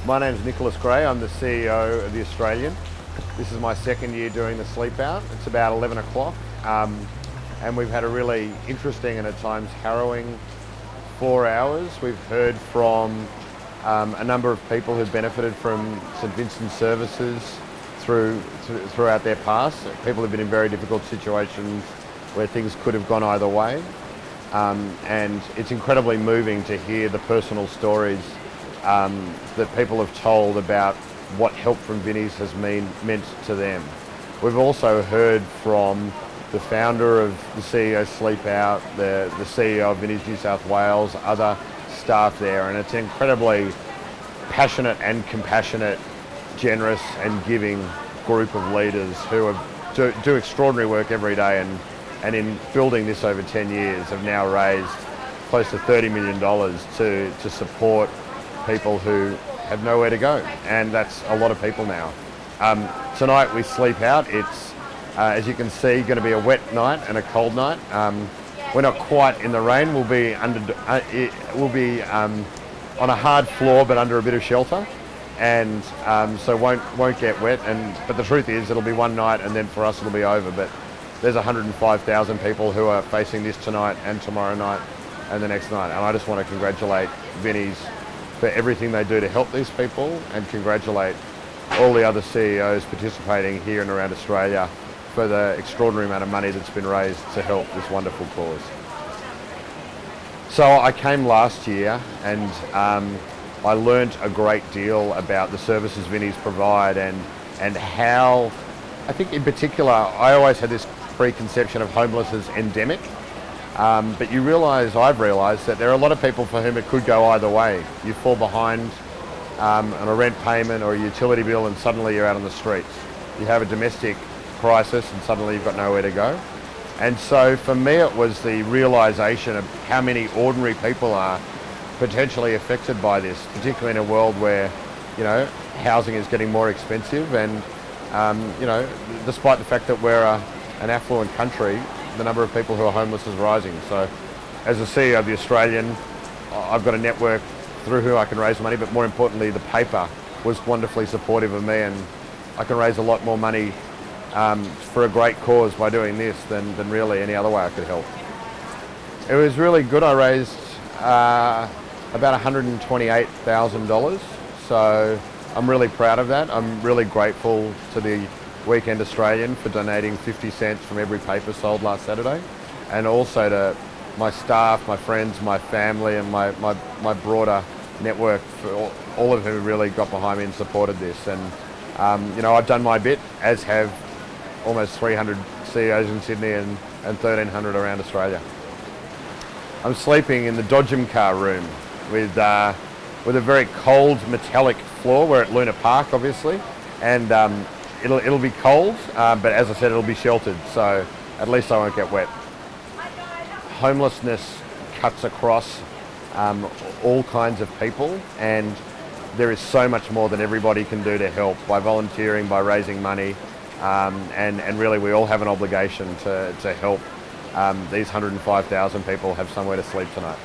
My name's Nicholas Gray. I'm the CEO of The Australian. This is my second year doing the sleep out. It's about 11 o'clock and we've had a really interesting and at times harrowing 4 hours. We've heard from a number of people who've benefited from St Vincent's services throughout their past. People have been in very difficult situations where things could have gone either way. And it's incredibly moving to hear the personal stories that people have told about what help from Vinnie's has meant to them. We've also heard from the founder of the CEO Sleep Out, the CEO of Vinnie's New South Wales, other staff there, and it's an incredibly passionate and compassionate, generous and giving group of leaders who do extraordinary work every day, and in building this over 10 years have now raised close to $30 million to support people who have nowhere to go, and that's a lot of people now. Tonight we sleep out. It's, as you can see, going to be a wet night and a cold night. We're not quite in the rain. We'll be on a hard floor but under a bit of shelter, and so won't get wet. But the truth is, it'll be one night, and then for us it'll be over. But there's 105,000 people who are facing this tonight and tomorrow night and the next night, and I just want to congratulate Vinnie's for everything they do to help these people, and congratulate all the other CEOs participating here and around Australia for the extraordinary amount of money that's been raised to help this wonderful cause. So I came last year and I learnt a great deal about the services Vinnie's provide and how, I think in particular, I always had this preconception of homeless as endemic. But I've realised that there are a lot of people for whom it could go either way. You fall behind on a rent payment or a utility bill and suddenly you're out on the streets. You have a domestic crisis and suddenly you've got nowhere to go. And so for me it was the realisation of how many ordinary people are potentially affected by this, particularly in a world where, housing is getting more expensive, and despite the fact that we're an affluent country, the number of people who are homeless is rising. So as the CEO of The Australian, I've got a network through who I can raise money, but more importantly, the paper was wonderfully supportive of me, and I can raise a lot more money for a great cause by doing this than really any other way I could help. It was really good. I raised about $128,000, so I'm really proud of that. I'm really grateful to the Weekend Australian for donating 50 cents from every paper sold last Saturday, and also to my staff, my friends, my family, and my broader network, for all of whom really got behind me and supported this. And I've done my bit, as have almost 300 CEOs in Sydney and 1,300 around Australia. I'm sleeping in the Dodgem car room with a very cold metallic floor. We're at Luna Park, obviously, and it'll be cold, but as I said, it'll be sheltered, so at least I won't get wet. Homelessness cuts across all kinds of people, and there is so much more that everybody can do to help by volunteering, by raising money, and really we all have an obligation to help these 105,000 people have somewhere to sleep tonight.